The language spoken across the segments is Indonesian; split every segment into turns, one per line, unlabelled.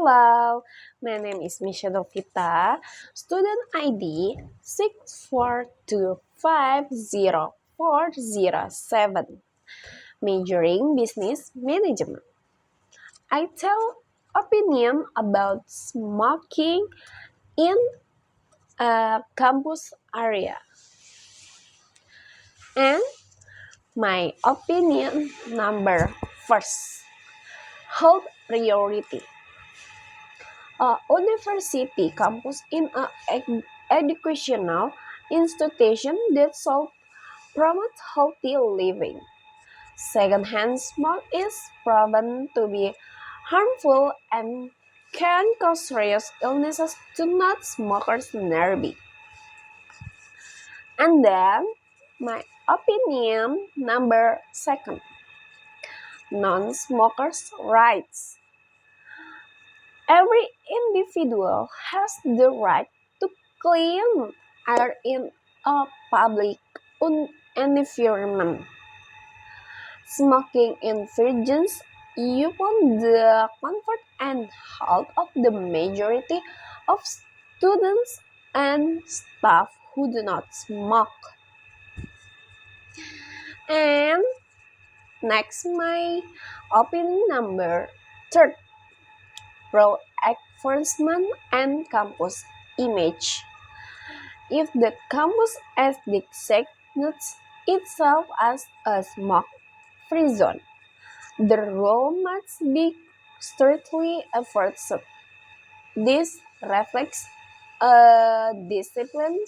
Hello, my name is Misha Dovita, student ID 642504007, majoring business management. I tell opinion about smoking in a campus area. And my opinion number first, health priority. A university campus in an educational institution that should promote healthy living. Secondhand smoke is proven to be harmful and can cause serious illnesses to non-smokers nearby. And then, my opinion number second, non-smokers' rights. Every individual has the right to clean air in a public environment. Smoking infringes upon the comfort and health of the majority of students and staff who do not smoke. And next, my opinion number third, role enforcement and campus image. If the campus designates itself as a smoke-free zone, the rule must be strictly enforced. This reflects a disciplined,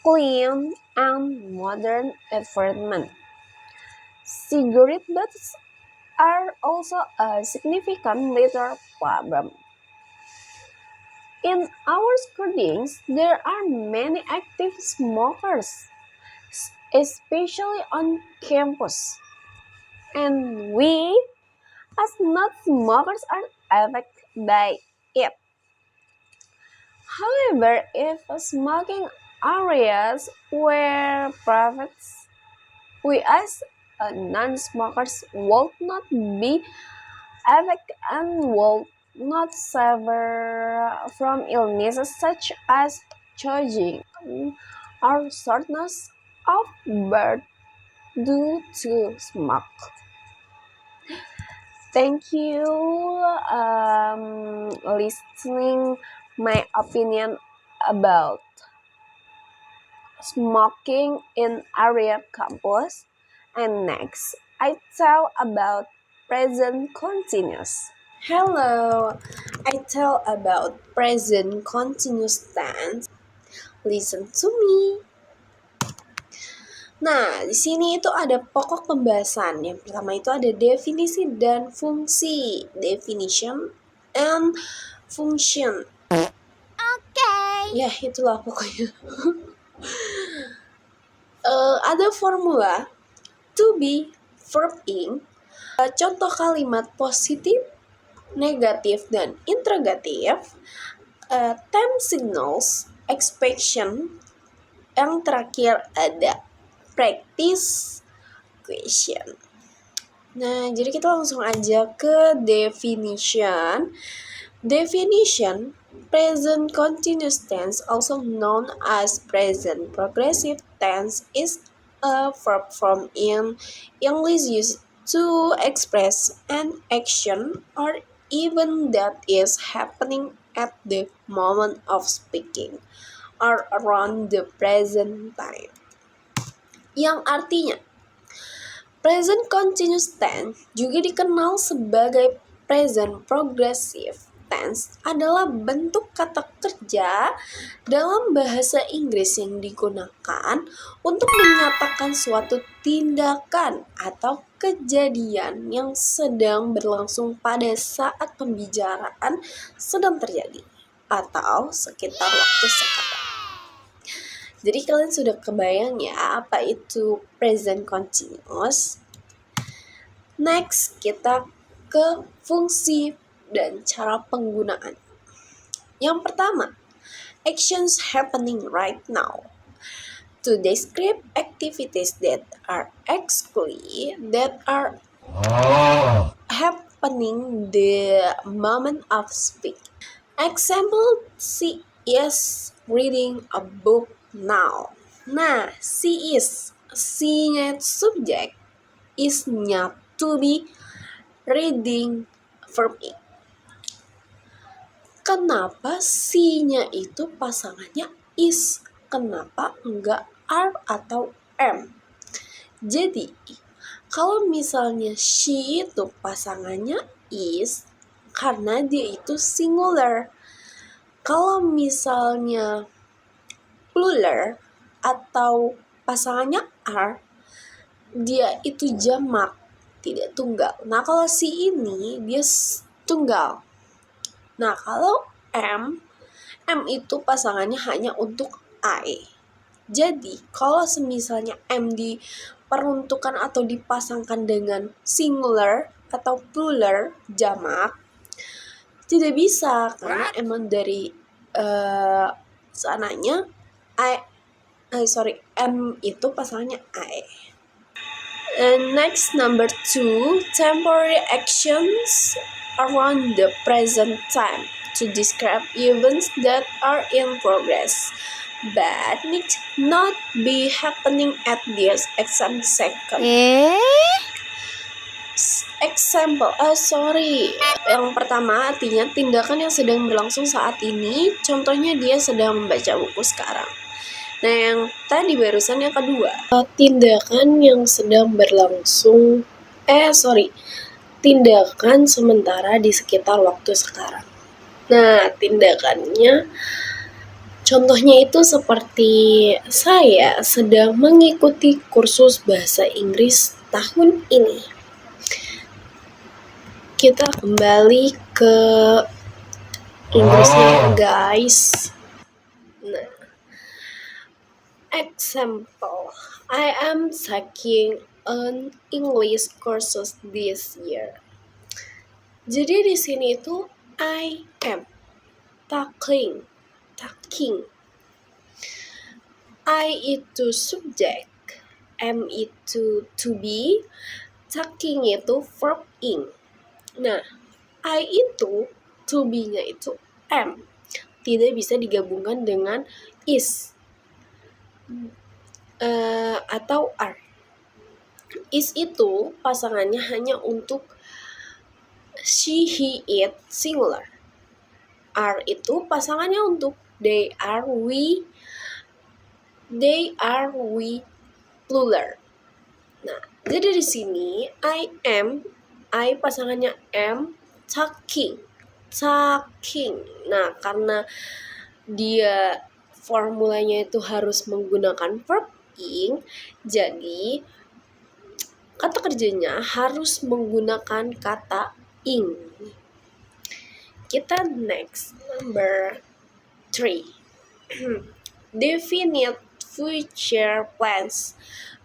clean, and modern environment. Cigarette butts are also a significant litter problem. In our surroundings, there are many active smokers, especially on campus. And we, as not-smokers, are affected by it. However, if smoking areas were private, we as non-smokers would not be affected and would not suffer from illnesses such as choking or shortness of breath due to smoke. Thank you listening my opinion about smoking in area campus. And next, I tell about present continuous. Hello, I tell about present continuous tense. Listen to me. Nah, di sini itu ada pokok pembahasan. Yang pertama itu ada definisi dan fungsi. Definition and function. Ya, itulah pokoknya. Ada formula to be, verb in, contoh kalimat positif, negatif, dan interrogatif, time signals, expression, yang terakhir ada practice question. Nah, jadi kita langsung aja ke definition. Definition, present continuous tense, also known as present progressive tense, is a verb form in English used to express an action or event that is happening at the moment of speaking or around the present time. Yang artinya, present continuous tense juga dikenal sebagai present progressive tense adalah bentuk kata kerja dalam bahasa Inggris yang digunakan untuk menyatakan suatu tindakan atau kejadian yang sedang berlangsung pada saat pembicaraan sedang terjadi atau sekitar waktu sekarang. Jadi kalian sudah kebayang ya apa itu present continuous? Next, kita ke fungsi dan cara penggunaan. Yang pertama, actions happening right now. To describe activities that are happening happening the moment of speech. Example, she is reading a book now. Nah, she-nya subjek, is-nya to be, reading verb ing. Kenapa she-nya itu pasangannya is? Kenapa enggak are atau am? Jadi, kalau misalnya she itu pasangannya is, karena dia itu singular. Kalau misalnya plural atau pasangannya are, dia itu jamak, tidak tunggal. Nah, kalau si ini dia tunggal. Nah, kalau am itu pasangannya hanya untuk I. Jadi, kalau semisalnya am diperuntukkan atau dipasangkan dengan singular atau plural jamak, tidak bisa karena emang dari sananya am itu pasangannya I. And next, number 2, temporary actions around the present time to describe events that are in progress but need not be happening at this exact second. Example, yang pertama artinya tindakan yang sedang berlangsung saat ini. Contohnya dia sedang membaca buku sekarang. Nah, yang tadi barusan yang kedua, tindakan yang sedang berlangsung, tindakan sementara di sekitar waktu sekarang. Nah, tindakannya, contohnya itu seperti saya sedang mengikuti kursus bahasa Inggris tahun ini. Kita kembali ke Inggrisnya, guys. Nah, example, I am taking an English courses this year. Jadi di sini itu I am taking. I itu subjek, am itu to be, taking itu verb ing. Nah, I itu to be-nya itu am, tidak bisa digabungkan dengan is atau are. Is itu pasangannya hanya untuk she, he, it singular. Are itu pasangannya untuk they, are, we plural. Nah, jadi di sini I pasangannya am, talking. Nah, karena dia formulanya itu harus menggunakan verb ing, jadi kata kerjanya harus menggunakan kata ing. Kita next, number 3. Definite future plans.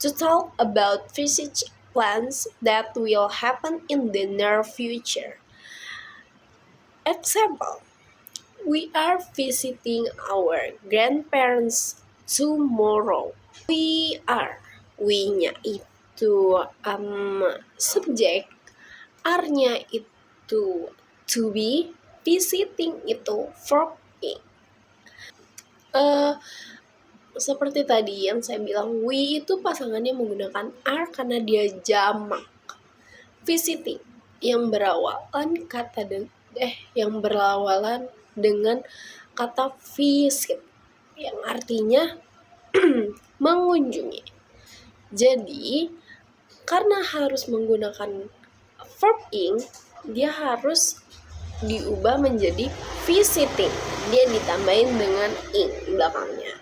To talk about future plans that will happen in the near future. Example, we are visiting our grandparents tomorrow. We-nya itu subjek, are-nya itu to be, visiting itu verb ing. Seperti tadi yang saya bilang, we itu pasangannya menggunakan are karena dia jamak. Visiting yang berawalan dengan kata visit yang artinya mengunjungi. Jadi, karena harus menggunakan verb ing, dia harus diubah menjadi visiting. Dia ditambahin dengan ing belakangnya.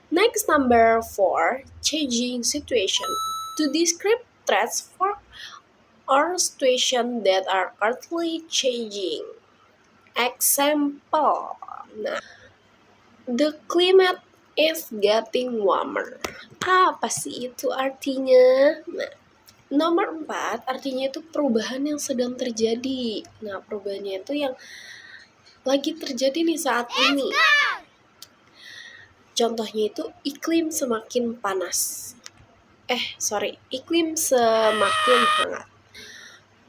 Next, number 4, changing situation. To describe threats for or situation that are currently changing. Example, the climate is getting warmer. Apa sih itu artinya? Nah, nomor 4 artinya itu perubahan yang sedang terjadi. Nah, perubahannya itu yang lagi terjadi nih saat ini. Contohnya itu iklim semakin panas. Iklim semakin hangat.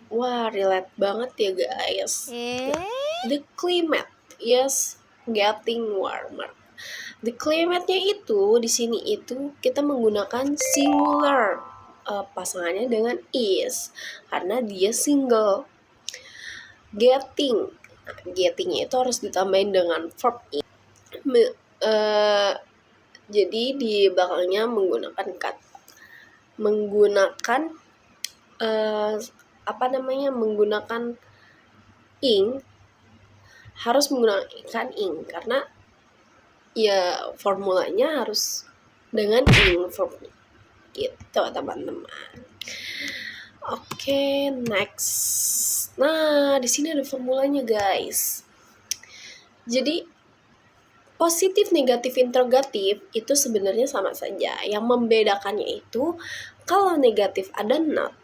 Wah, relate banget ya guys. Nah, the climate is getting warmer. The climate-nya itu di sini itu kita menggunakan singular, pasangannya dengan is karena dia single. Getting, nah, getting-nya itu harus ditambahin dengan verb in. Jadi di belakangnya menggunakan menggunakan ing, harus menggunakan ing karena ya formulanya harus dengan ing verb gitu teman-teman. Oke, next. Nah, di sini ada formulanya guys. Jadi positif, negatif, interrogatif itu sebenarnya sama saja. Yang membedakannya itu kalau negatif ada not.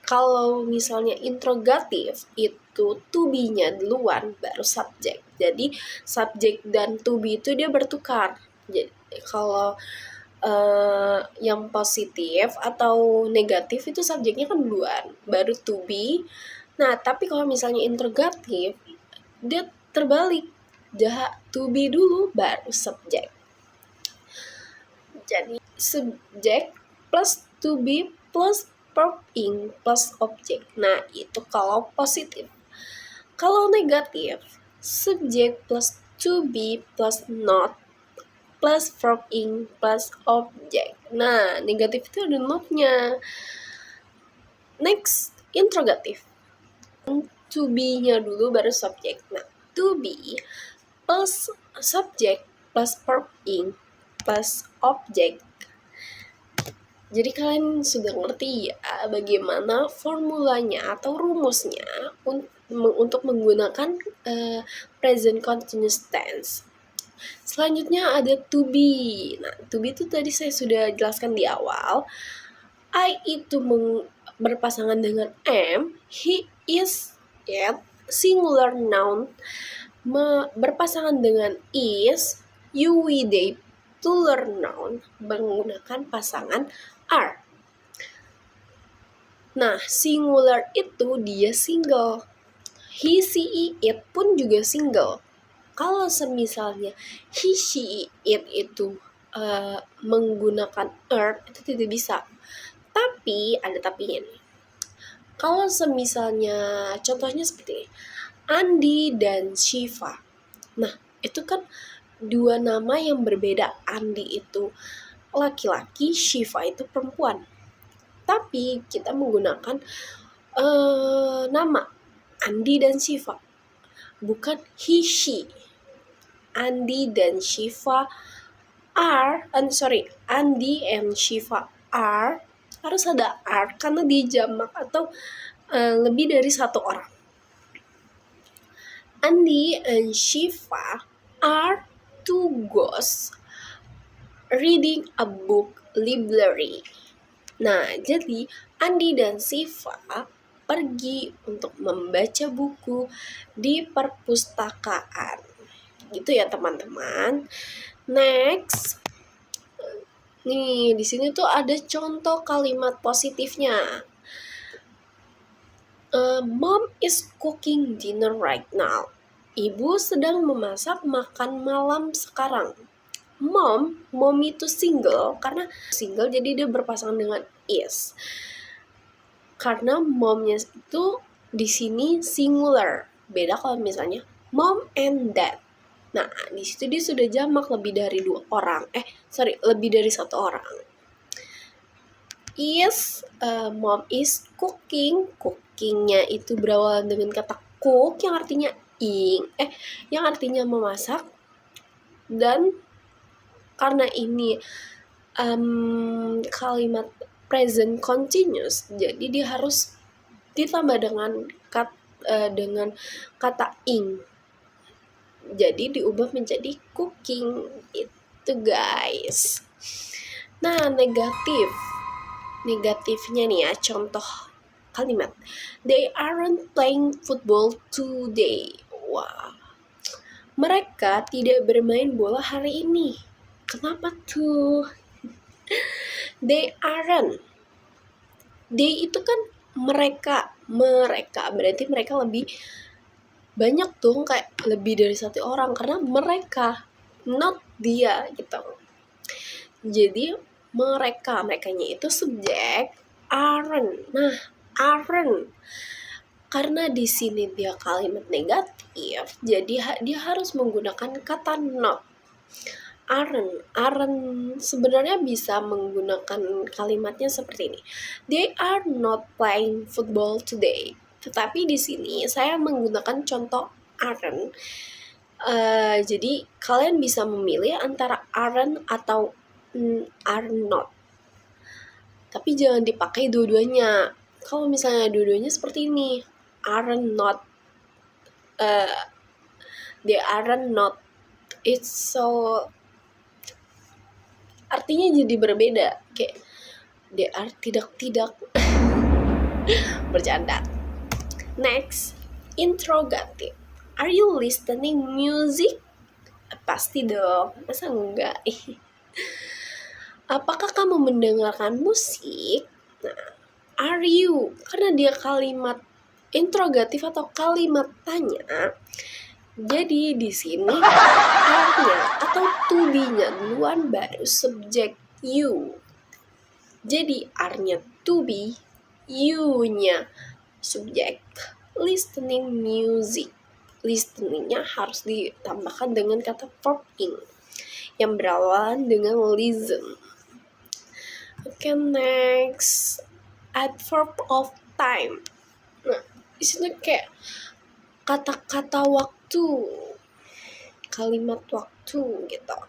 Kalau misalnya interrogatif itu to be-nya duluan baru subjek. Jadi subjek dan to be itu dia bertukar. Jadi kalau yang positif atau negatif itu subjeknya kan duluan baru to be. Nah, tapi kalau misalnya interrogatif dia terbalik. To be dulu baru subjek. Jadi subjek plus to be plus verb ing plus objek. Nah, itu kalau positif. Kalau negatif, subjek plus to be plus not plus verb ing plus objek. Nah, negatif itu ada not-nya. Next, interrogatif. To be-nya dulu baru subjek. Nah, to be plus subjek plus verb ing plus objek. Jadi kalian sudah ngerti ya bagaimana formulanya atau rumusnya untuk menggunakan present continuous tense. Selanjutnya ada to be. Nah, to be itu tadi saya sudah jelaskan di awal. I itu berpasangan dengan am, he is yet, singular noun berpasangan dengan is, you, we, they, plural noun menggunakan pasangan are. Nah, singular itu dia single. He, she, it pun juga single. Kalau semisalnya he, she, it itu menggunakan er, itu tidak bisa. Tapi, ada tapinya nih. Kalau semisalnya, contohnya seperti Andi dan Shiva. Nah, itu kan dua nama yang berbeda. Andi itu laki-laki, Shiva itu perempuan. Tapi kita menggunakan nama Andi dan Shiva, bukan he, she. Andi dan Shiva Andi and Shiva are, harus ada are karena dia jamak atau lebih dari satu orang. Andi and Shiva are two ghosts reading a book library. Nah, jadi Andi dan Shiva pergi untuk membaca buku di perpustakaan. Gitu ya teman-teman. Next, nih di sini tuh ada contoh kalimat positifnya. Mom is cooking dinner right now. Ibu sedang memasak makan malam sekarang. Mom itu single karena single jadi dia berpasangan dengan is. Karena momnya itu di sini singular. Beda kalau misalnya mom and dad. Nah, di situ dia sudah jamak lebih dari lebih dari satu orang. Is, mom is cooking. Cookingnya itu berawalan dengan kata cook yang artinya yang artinya memasak. Dan karena ini kalimat present continuous, jadi dia harus ditambah dengan kata ing. Jadi diubah menjadi cooking itu guys. Nah, negatifnya nih ya, contoh kalimat they aren't playing football today. Wah, mereka tidak bermain bola hari ini. Kenapa tuh? They aren't. They itu kan mereka. mereka, berarti mereka lebih banyak tuh, kayak lebih dari satu orang, karena mereka, not dia gitu. Jadi merekanya itu subjek, aren't. Nah, aren't, karena di sini dia kalimat negatif, jadi dia harus menggunakan kata not. Aren't sebenarnya bisa menggunakan kalimatnya seperti ini. They are not playing football today. Tetapi di sini saya menggunakan contoh aren't. Jadi kalian bisa memilih antara aren't atau are not. Tapi jangan dipakai dua-duanya. Kalau misalnya dua-duanya seperti ini, aren't not, they aren't not, it's so, artinya jadi berbeda, kayak they are tidak bercanda. Next, interrogative. Are you listening music? Pasti dong, masa enggak? Apakah kamu mendengarkan musik? Nah, are you, karena dia kalimat interrogatif atau kalimat tanya, jadi di sini are-nya atau to be-nya duluan baru subjek you. Jadi are-nya to be, you-nya subjek. Listening music. Listening-nya harus ditambahkan dengan kata verb ing yang berawalan dengan listen. Oke, next, adverb of time. Nah, di sini kayak kata-kata waktu, kalimat waktu gitu.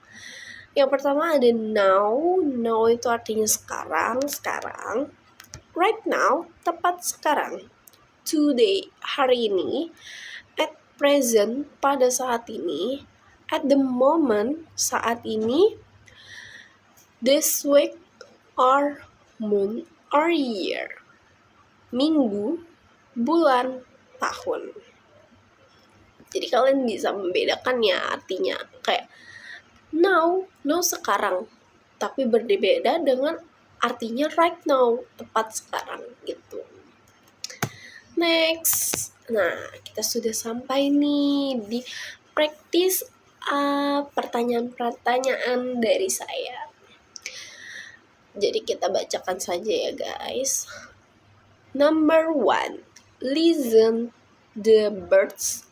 Yang pertama ada now. Now itu artinya sekarang. Right now, tepat sekarang. Today, hari ini. At present, pada saat ini. At the moment, saat ini. This week, or month, or year. Minggu, bulan, tahun. Jadi kalian bisa membedakan ya artinya. Kayak now sekarang, tapi berbeda dengan artinya right now, tepat sekarang gitu. Next, nah kita sudah sampai nih di praktis pertanyaan-pertanyaan dari saya. Jadi kita bacakan saja ya guys. Number 1, listen the birds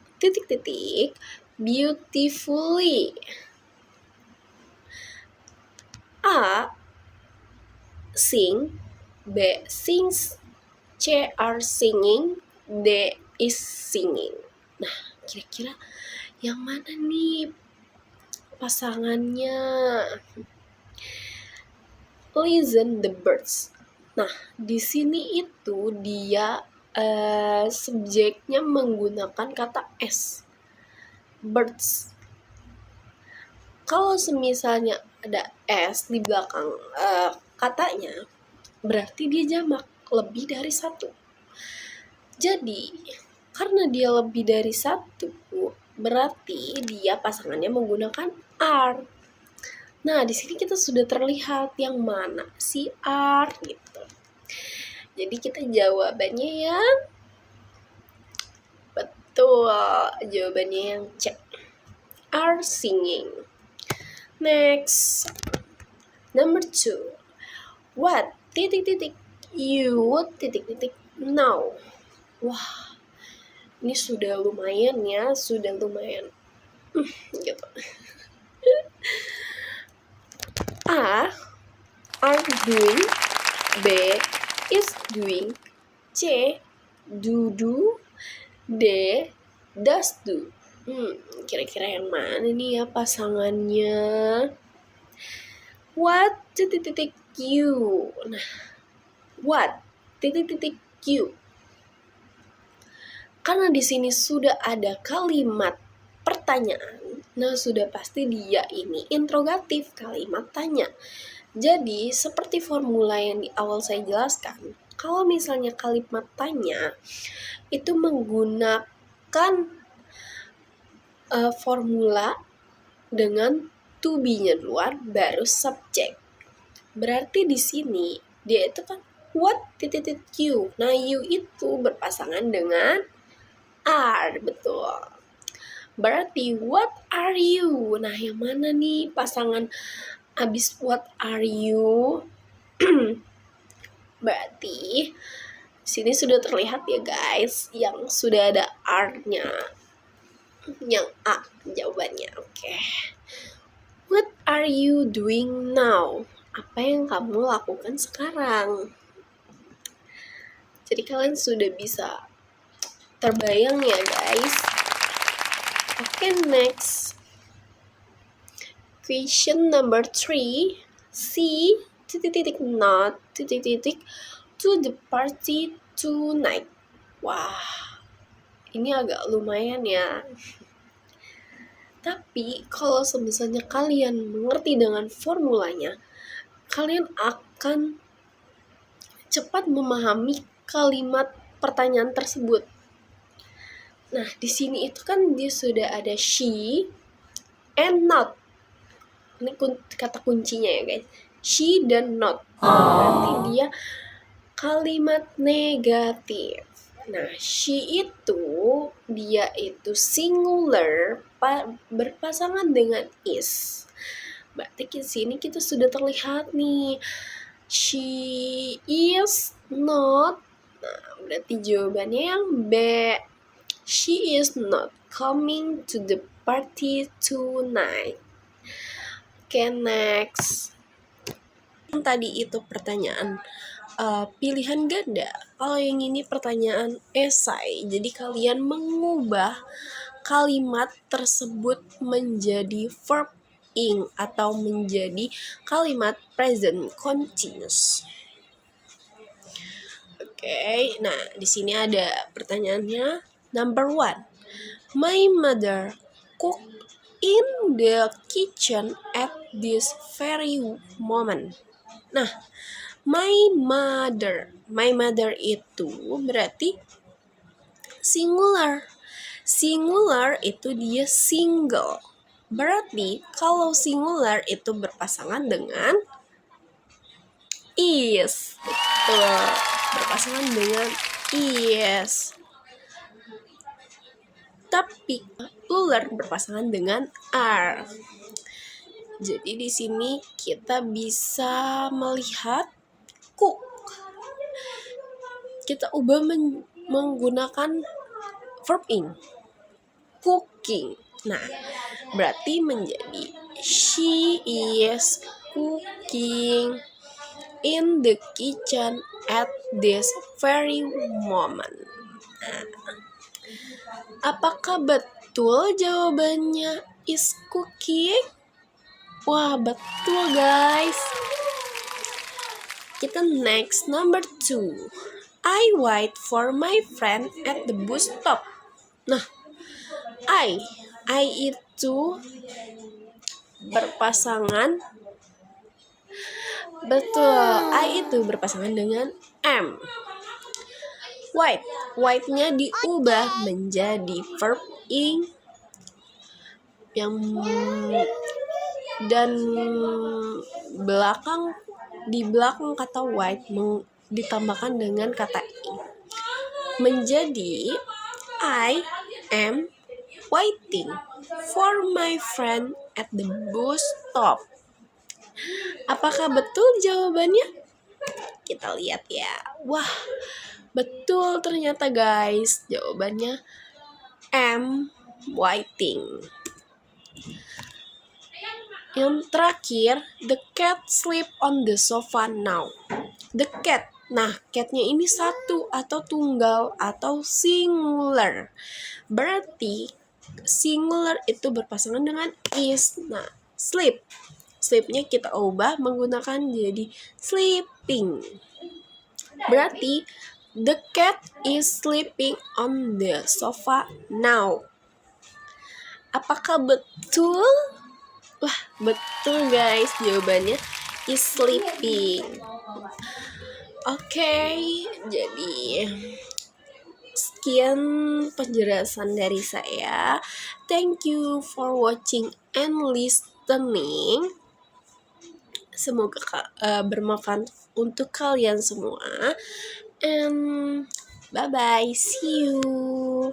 beautifully. A, sing. B, sings. C, are singing. D, is singing. Nah, kira-kira yang mana nih pasangannya? Listen the birds. Nah, di sini itu dia subjeknya menggunakan kata s. Birds. Kalau semisalnya ada s di belakang katanya, berarti dia jamak, lebih dari satu. Jadi, karena dia lebih dari satu, berarti dia pasangannya menggunakan are. Nah, di sini kita sudah terlihat yang mana si are gitu. Jadi kita jawabannya yang betul, jawabannya yang C. Are singing. Next, number 2. What you now. Wah, ini sudah lumayan ya, gitu. A, are doing. B, is doing. C, do. D, does do. Kira-kira yang mana nih ya pasangannya? What you. Nah, what you. Karena di sini sudah ada kalimat pertanyaan, nah sudah pasti dia ini interrogatif, kalimat tanya. Jadi seperti formula yang di awal saya jelaskan, kalau misalnya kalimat tanya itu menggunakan formula dengan to be-nya duluan baru subjek. Berarti di sini dia itu kan What titik you? Nah, you itu berpasangan dengan are, betul. Berarti what are you? Nah, yang mana nih pasangan abis what are you? Berarti sini sudah terlihat ya guys, yang sudah ada are-nya. Yang A jawabannya. Oke. What are you doing now? Apa yang kamu lakukan sekarang? Jadi kalian sudah bisa terbayang ya guys. Oke, next. Question number 3. C not to the party tonight. Wah, ini agak lumayan ya. Tapi kalau misalnya kalian mengerti dengan formulanya, kalian akan cepat memahami kalimat pertanyaan tersebut. Nah, di sini itu kan dia sudah ada she and not. Ini kata kuncinya ya guys. She dan not. Berarti dia kalimat negatif. Nah, she itu dia itu singular berpasangan dengan is. Berarti di sini kita sudah terlihat nih. She is not. Nah, berarti jawabannya yang B. She is not coming to the party tonight. Oke, next. Tadi itu pertanyaan pilihan ganda. Kalau yang ini pertanyaan esai. Jadi kalian mengubah kalimat tersebut menjadi verb ing atau menjadi kalimat present continuous. Oke, nah di sini ada pertanyaannya. Number 1. My mother cook in the kitchen at this very moment. Nah, my mother itu berarti singular. Singular itu dia single. Berarti kalau singular itu berpasangan dengan is. Betul. Berpasangan dengan is. Tapi plural berpasangan dengan are. Jadi di sini kita bisa melihat cook. Kita ubah menggunakan verb ing. Cooking. Nah, berarti menjadi she is cooking in the kitchen at this very moment. Nah, apakah betul jawabannya is cooking? Wah, betul guys. Kita next, number 2. I wait for my friend at the bus stop. Nah, I itu berpasangan. Betul, I itu berpasangan dengan am. Wait-nya diubah menjadi verb ing yang dan di belakang kata wait ditambahkan dengan kata ing menjadi I am waiting for my friend at the bus stop. Apakah betul jawabannya? Kita lihat ya. Wah, betul ternyata guys. Jawabannya am waiting. Yang terakhir, the cat sleep on the sofa now. The cat. Nah, catnya ini satu atau tunggal atau singular. Berarti singular itu berpasangan dengan is. Nah, sleep. Sleep-nya kita ubah menggunakan jadi sleeping. Berarti the cat is sleeping on the sofa now. Apakah betul? Wah, betul guys, jawabannya is sleeping. Oke, jadi sekian penjelasan dari saya. Thank you for watching and listening. Semoga bermanfaat untuk kalian semua. And bye bye, see you.